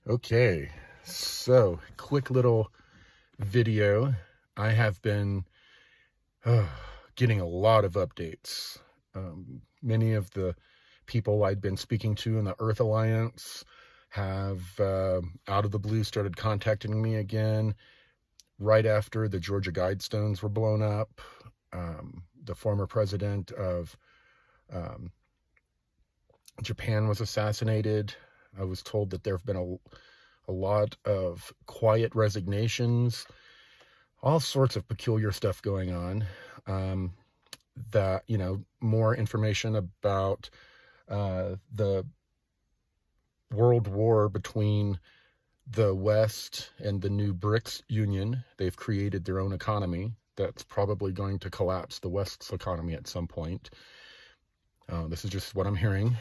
Okay, so quick little video. I have been getting a lot of updates. Many of the people I'd been speaking to in the Earth Alliance have, out of the blue, started contacting me again right after the Georgia Guidestones were blown up. The former president of Japan was assassinated. I was told that there have been a lot of quiet resignations, all sorts of peculiar stuff going on. That, more information about the world war between the West and the new BRICS Union. They've created their own economy that's probably going to collapse the West's economy at some point. This is just what I'm hearing.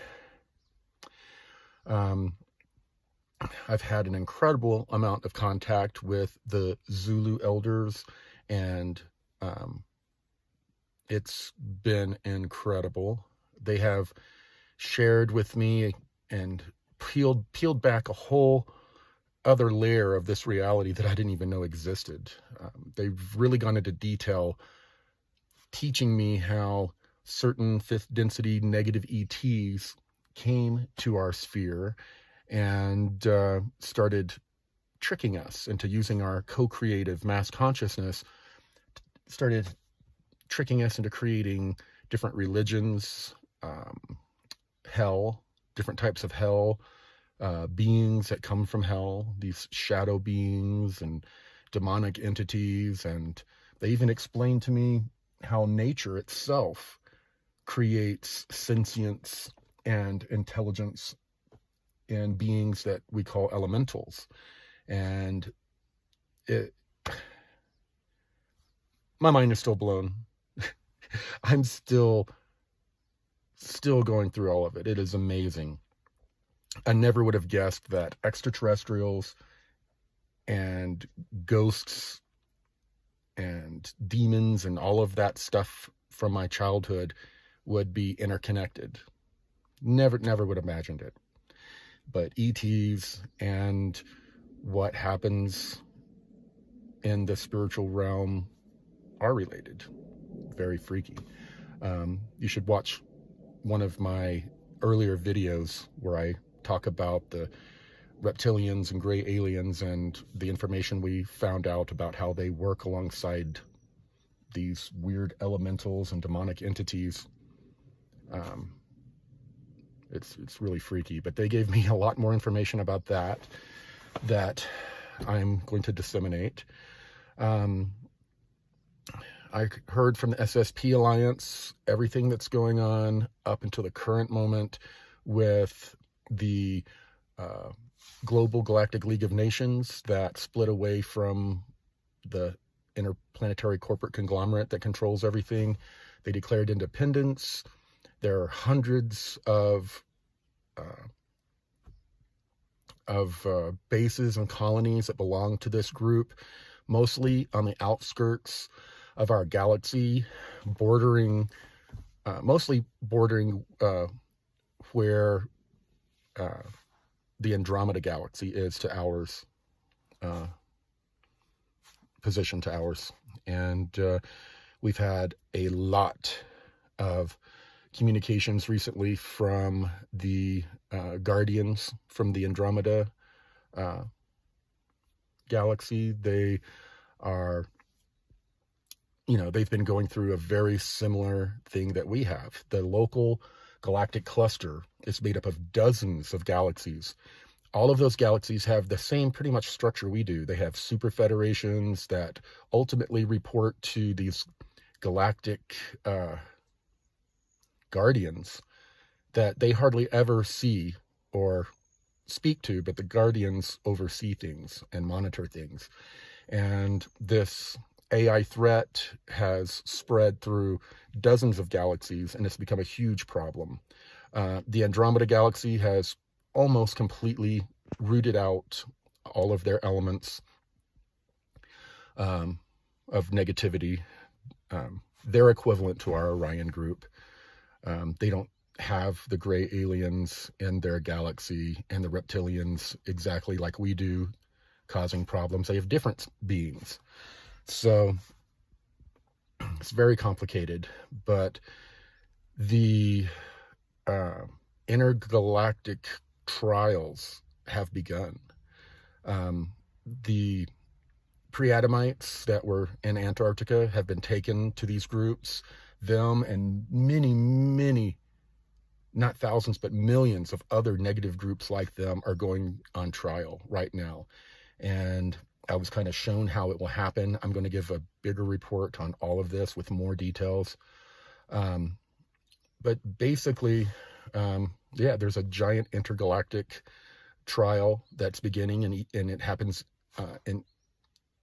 I've had an incredible amount of contact with the Zulu elders, and it's been incredible. They have shared with me and peeled back a whole other layer of this reality that I didn't even know existed. They've really gone into detail, teaching me how certain fifth density negative ETs came to our sphere and started tricking us into using our co-creative mass consciousness, started tricking us into creating different religions, hell, different types of hell, beings that come from hell, these shadow beings and demonic entities. And they even explained to me how nature itself creates sentience and intelligence in beings that we call elementals. And my mind is still blown. I'm still going through all of it. It is amazing. I never would have guessed that extraterrestrials and ghosts and demons and all of that stuff from my childhood would be interconnected. Never would have imagined it. But ETs and what happens in the spiritual realm are related. Very freaky. You should watch one of my earlier videos where I talk about the reptilians and gray aliens and the information we found out about how they work alongside these weird elementals and demonic entities. It's really freaky, but they gave me a lot more information about that I'm going to disseminate. I heard from the SSP Alliance everything that's going on up until the current moment with the Global Galactic League of Nations that split away from the interplanetary corporate conglomerate that controls everything. They declared independence. There are hundreds of bases and colonies that belong to this group, mostly on the outskirts of our galaxy, mostly bordering where the Andromeda galaxy is to ours, position to ours. And we've had a lot of communications recently from the Guardians from the Andromeda galaxy. They are, they've been going through a very similar thing that we have. The local galactic cluster is made up of dozens of galaxies. All of those galaxies have the same pretty much structure we do. They have super federations that ultimately report to these galactic guardians that they hardly ever see or speak to, but the guardians oversee things and monitor things. And this AI threat has spread through dozens of galaxies, and it's become a huge problem. The Andromeda galaxy has almost completely rooted out all of their elements of negativity. They're equivalent to our Orion group. They don't have the gray aliens in their galaxy and the reptilians exactly like we do, causing problems. They have different beings. So it's very complicated, but the intergalactic trials have begun. The pre-Adamites that were in Antarctica have been taken to these groups. Them and many, not thousands, but millions of other negative groups like them are going on trial right now. And I was kind of shown how it will happen. I'm going to give a bigger report on all of this with more details. But basically, yeah, there's a giant intergalactic trial that's beginning, and it happens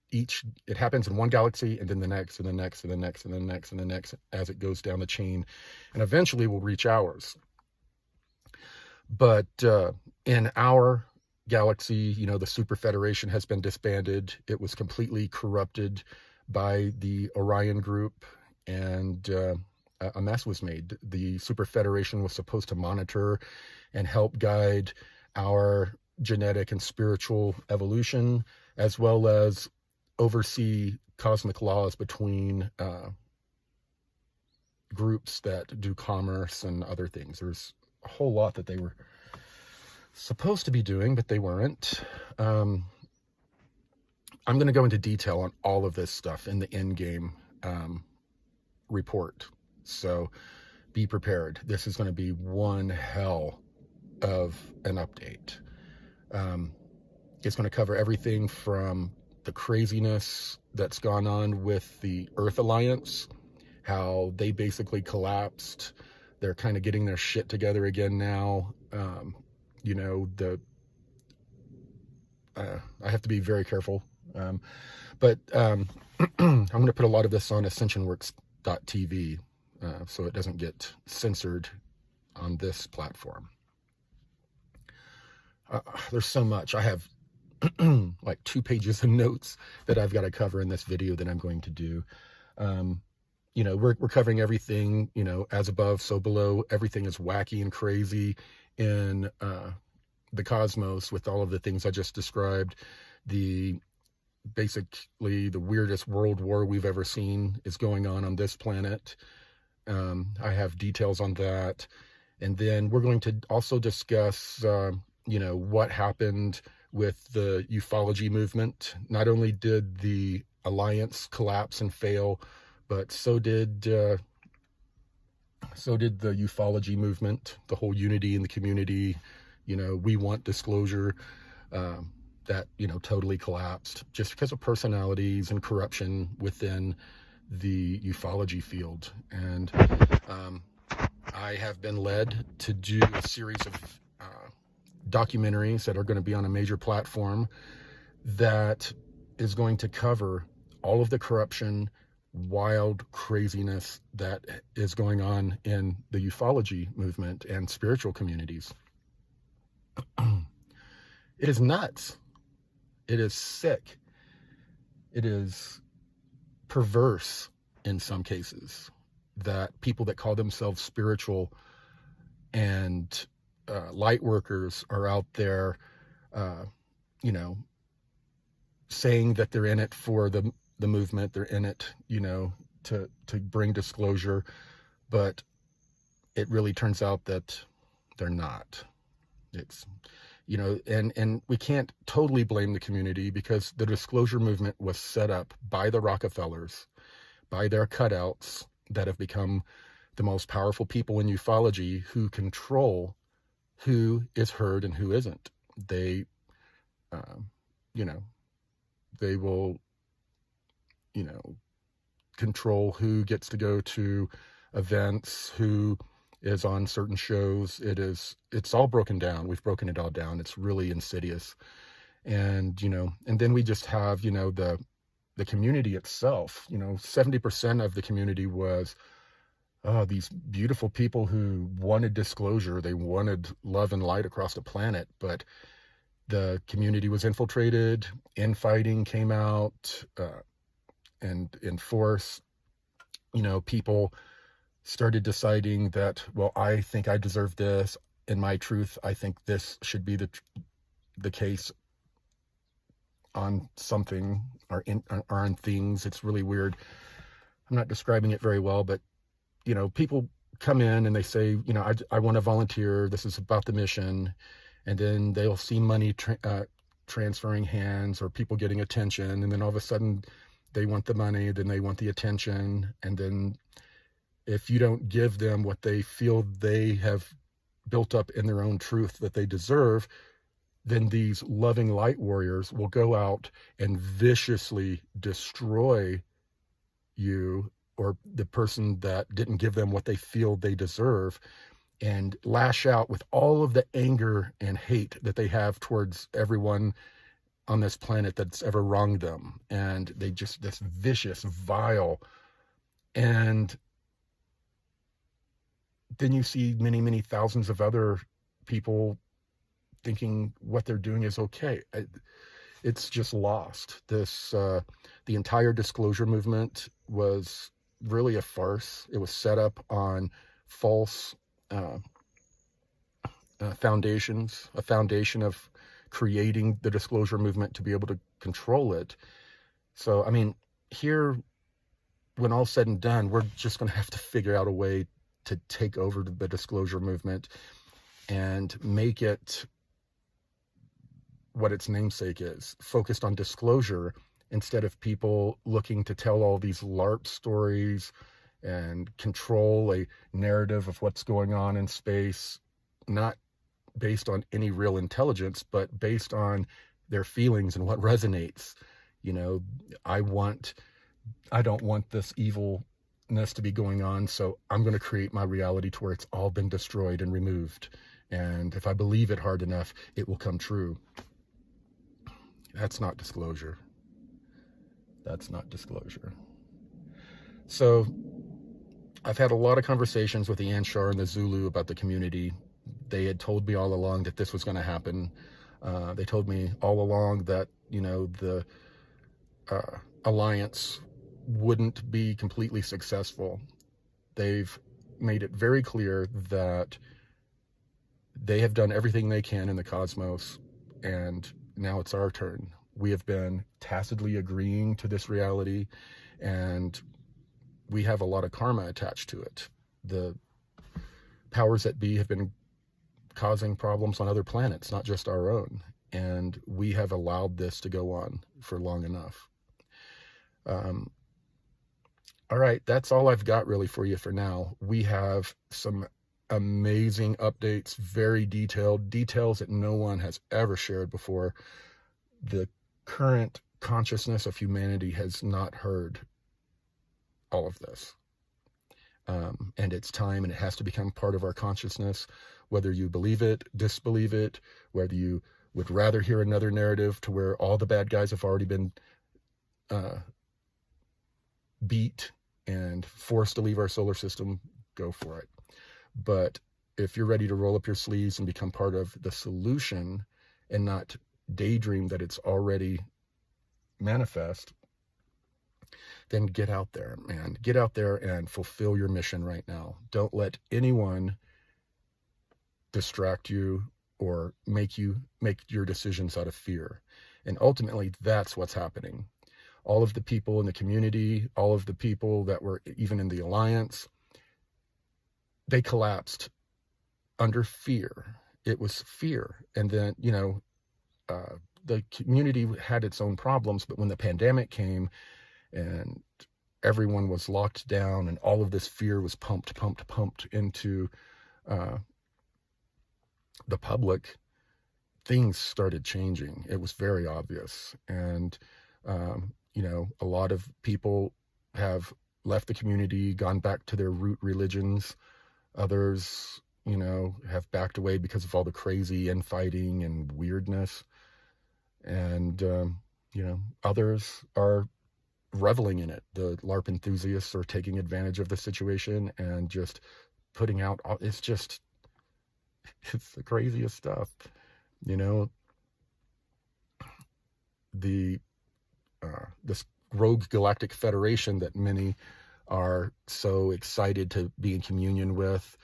it happens in one galaxy, and then the next, and the next, and the next, and the next, and the next, as it goes down the chain, and eventually will reach ours. But in our galaxy, the Super Federation has been disbanded. It was completely corrupted by the Orion group, and a mess was made. The Super Federation was supposed to monitor and help guide our genetic and spiritual evolution, as well as oversee cosmic laws between groups that do commerce and other things. There's a whole lot that they were supposed to be doing, but they weren't. I'm going to go into detail on all of this stuff in the endgame report. So be prepared. This is going to be one hell of an update. It's going to cover everything from the craziness that's gone on with the Earth Alliance, how they basically collapsed. They're kind of getting their shit together again now. I have to be very careful. But I'm going to put a lot of this on ascensionworks.tv so it doesn't get censored on this platform. There's so much. I have like 2 pages of notes that I've got to cover in this video that I'm going to do. We're covering everything, as above, so below. Everything is wacky and crazy in the cosmos with all of the things I just described. Basically the weirdest world war we've ever seen is going on this planet. I have details on that. And then we're going to also discuss, what happened with the ufology movement. Not only did the Alliance collapse and fail, but so did the ufology movement, the whole unity in the community. We want disclosure, that, totally collapsed just because of personalities and corruption within the ufology field. And I have been led to do a series of documentaries that are going to be on a major platform that is going to cover all of the corruption, wild craziness that is going on in the ufology movement and spiritual communities. It is nuts. It is sick. It is perverse in some cases that people that call themselves spiritual and light workers are out there, saying that they're in it for the movement. They're in it, to bring disclosure, but it really turns out that they're not. It's, and we can't totally blame the community, because the disclosure movement was set up by the Rockefellers, by their cutouts that have become the most powerful people in ufology, who control who is heard and who isn't. They, they will, control who gets to go to events, who is on certain shows. It's all broken down. We've broken it all down. It's really insidious. And, and then we just have, the community itself. 70% of the community was these beautiful people who wanted disclosure. They wanted love and light across the planet, but the community was infiltrated. Infighting came out, and in force, people started deciding that, well, I think I deserve this. In my truth, I think this should be the case on something or on things. It's really weird. I'm not describing it very well, but people come in and they say, I want to volunteer. This is about the mission. And then they'll see money transferring hands or people getting attention. And then all of a sudden they want the money, then they want the attention. And then if you don't give them what they feel they have built up in their own truth that they deserve, then these loving light warriors will go out and viciously destroy you or the person that didn't give them what they feel they deserve, and lash out with all of the anger and hate that they have towards everyone on this planet that's ever wronged them. And they just, this vicious, vile. And then you see many, many thousands of other people thinking what they're doing is okay. It's just lost. The entire disclosure movement was really a farce. It was set up on false foundations, a foundation of creating the disclosure movement to be able to control it. So, I mean, here, when all's said and done, we're just going to have to figure out a way to take over the disclosure movement and make it what its namesake is, focused on disclosure instead of people looking to tell all these LARP stories and control a narrative of what's going on in space, not based on any real intelligence, but based on their feelings and what resonates. I don't want this evilness to be going on, so I'm going to create my reality to where it's all been destroyed and removed. And if I believe it hard enough, it will come true. That's not disclosure. That's not disclosure. So I've had a lot of conversations with the Anshar and the Zulu about the community. They had told me all along that this was going to happen. They told me all along that, the Alliance wouldn't be completely successful. They've made it very clear that they have done everything they can in the cosmos, and now it's our turn. We have been tacitly agreeing to this reality, and we have a lot of karma attached to it. The powers that be have been causing problems on other planets, not just our own, and we have allowed this to go on for long enough. All right, that's all I've got really for you for now. We have some amazing updates, very detailed, details that no one has ever shared before. The current consciousness of humanity has not heard all of this. And it's time, and it has to become part of our consciousness, whether you believe it, disbelieve it, whether you would rather hear another narrative to where all the bad guys have already been beat and forced to leave our solar system, go for it. But if you're ready to roll up your sleeves and become part of the solution and not daydream that it's already manifest, then get out there, man. Get out there and fulfill your mission right now. Don't let anyone distract you or make you make your decisions out of fear. And ultimately, that's what's happening. All of the people in the community, all of the people that were even in the Alliance, they collapsed under fear. It was fear. And then, the community had its own problems, but when the pandemic came and everyone was locked down and all of this fear was pumped into the public, things started changing. It was very obvious. And, a lot of people have left the community, gone back to their root religions. Others, have backed away because of all the crazy infighting and weirdness. And, others are reveling in it. The LARP enthusiasts are taking advantage of the situation and just putting out, it's the craziest stuff. This rogue galactic federation that many are so excited to be in communion with,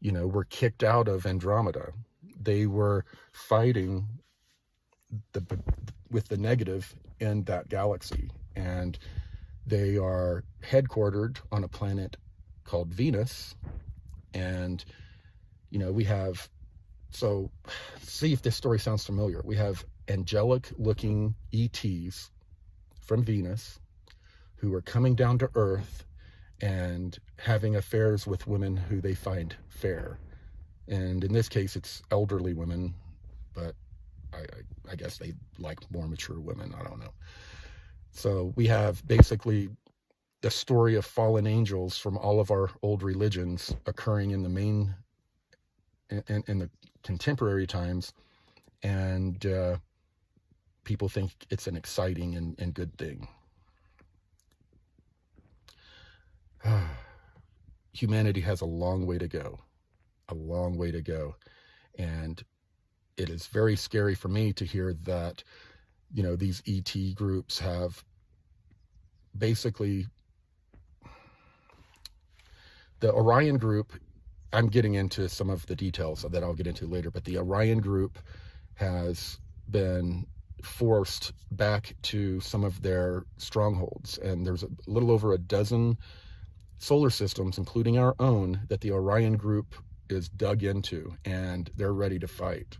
were kicked out of Andromeda. They were fighting with the negative in that galaxy, and they are headquartered on a planet called Venus. And we have, so see if this story sounds familiar. We have angelic looking ETs from Venus who are coming down to Earth and having affairs with women who they find fair. And in this case, it's elderly women, but I guess they like more mature women. I don't know. So we have basically the story of fallen angels from all of our old religions occurring in the contemporary times, and people think it's an exciting and good thing. Humanity has a long way to go, and it is very scary for me to hear that, these ET groups have basically, the Orion group, I'm getting into some of the details that I'll get into later, but the Orion group has been forced back to some of their strongholds, and there's a little over a dozen solar systems, including our own, that the Orion group is dug into, and they're ready to fight.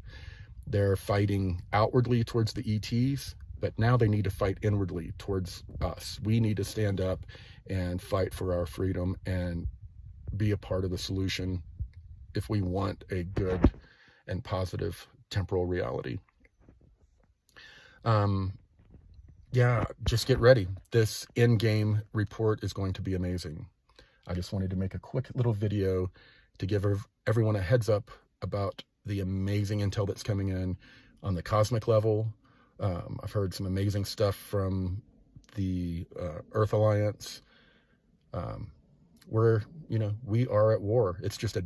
They're fighting outwardly towards the ETs, but now they need to fight inwardly towards us. We need to stand up and fight for our freedom and be a part of the solution if we want a good and positive temporal reality. Yeah, just get ready. This in-game report is going to be amazing. I just wanted to make a quick little video to give everyone a heads up about the amazing intel that's coming in on the cosmic level. I've heard some amazing stuff from the Earth Alliance. We are at war. It's just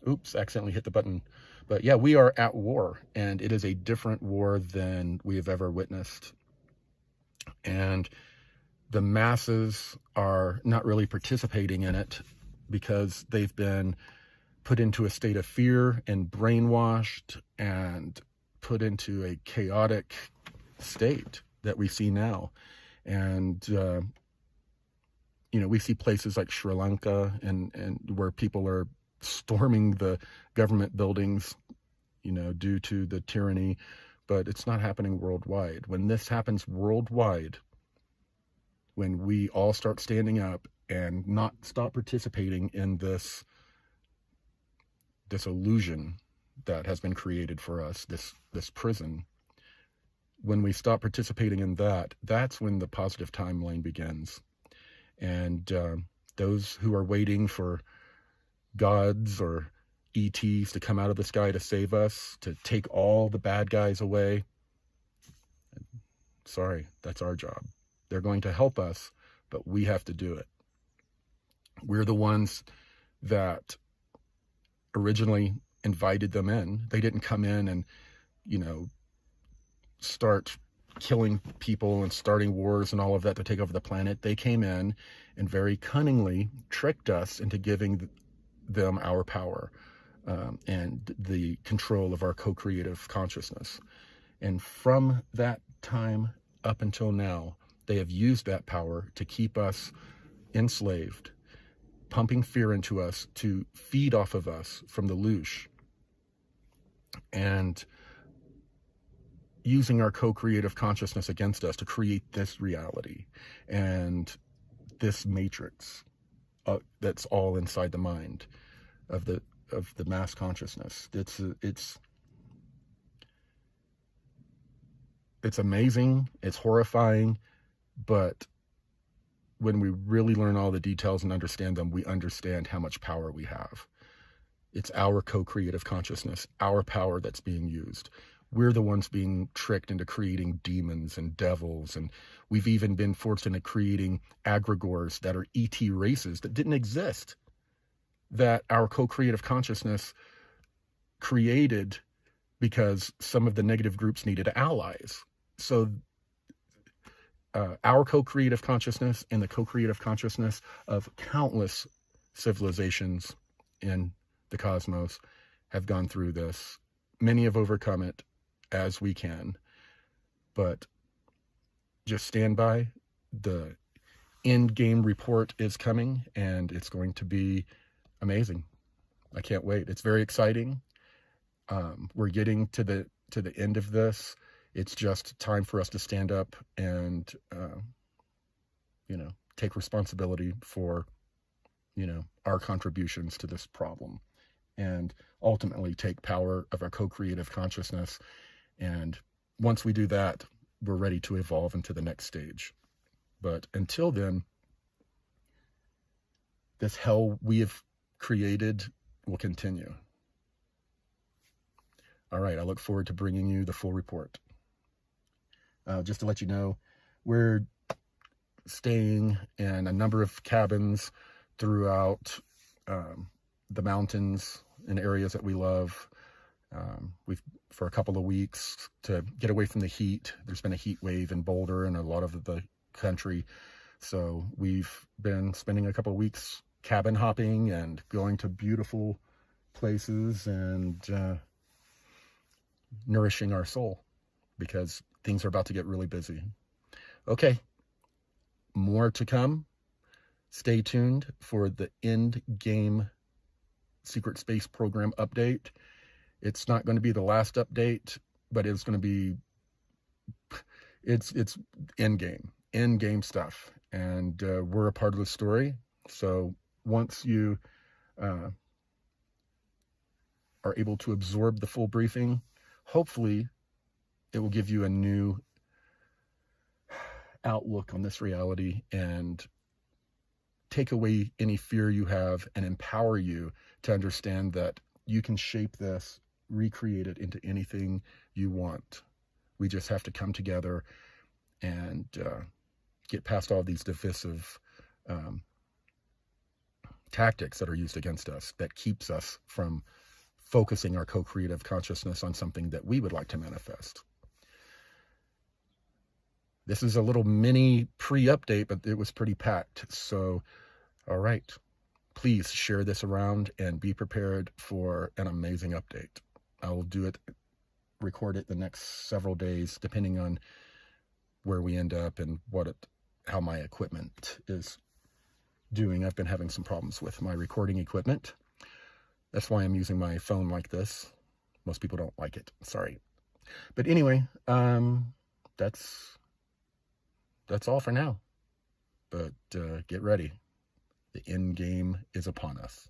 oops, accidentally hit the button. But yeah, we are at war, and it is a different war than we have ever witnessed. And the masses are not really participating in it because they've been put into a state of fear and brainwashed and put into a chaotic state that we see now. And, we see places like Sri Lanka and where people are storming the government buildings, due to the tyranny, but it's not happening worldwide. When this happens worldwide, when we all start standing up and not stop participating in this illusion that has been created for us, this prison, when we stop participating in that, that's when the positive timeline begins. And those who are waiting for gods or ETs to come out of the sky to save us, to take all the bad guys away, sorry, that's our job. They're going to help us, but we have to do it. We're the ones that originally invited them in. They didn't come in and, start killing people and starting wars and all of that to take over the planet. They came in and very cunningly tricked us into giving them our power and the control of our co-creative consciousness. And from that time up until now, they have used that power to keep us enslaved, pumping fear into us to feed off of us from the loosh, and using our co-creative consciousness against us to create this reality and this matrix that's all inside the mind of the mass consciousness. It's amazing, it's horrifying, but when we really learn all the details and understand them, we understand how much power we have. It's our co-creative consciousness, our power that's being used. We're the ones being tricked into creating demons and devils, and we've even been forced into creating egregores that are ET races that didn't exist, that our co-creative consciousness created because some of the negative groups needed allies. So our co-creative consciousness and the co-creative consciousness of countless civilizations in the cosmos have gone through this. Many have overcome it as we can, but just stand by. The end game report is coming, and it's going to be amazing. I can't wait. It's very exciting. We're getting to the end of this. It's just time for us to stand up and, take responsibility for, our contributions to this problem, and ultimately take power of our co-creative consciousness. And once we do that, we're ready to evolve into the next stage. But until then, this hell we have created will continue. All right, I look forward to bringing you the full report. Just to let you know, we're staying in a number of cabins throughout the mountains in areas that we love. For a couple of weeks to get away from the heat. There's been a heat wave in Boulder and a lot of the country. So we've been spending a couple of weeks cabin hopping and going to beautiful places and nourishing our soul, because things are about to get really busy. Okay, more to come. Stay tuned for the end game secret space program update. It's not going to be the last update, but it's going to be, it's end game stuff. And we're a part of the story. So once you are able to absorb the full briefing, hopefully it will give you a new outlook on this reality and take away any fear you have and empower you to understand that you can shape this, recreate it into anything you want. We just have to come together and get past all these divisive tactics that are used against us that keeps us from focusing our co-creative consciousness on something that we would like to manifest. This is a little mini pre-update, but it was pretty packed. So, all right, please share this around and be prepared for an amazing update. I will record it the next several days, depending on where we end up and how my equipment is doing. I've been having some problems with my recording equipment. That's why I'm using my phone like this. Most people don't like it. Sorry. But anyway, that's all for now. But get ready. The end game is upon us.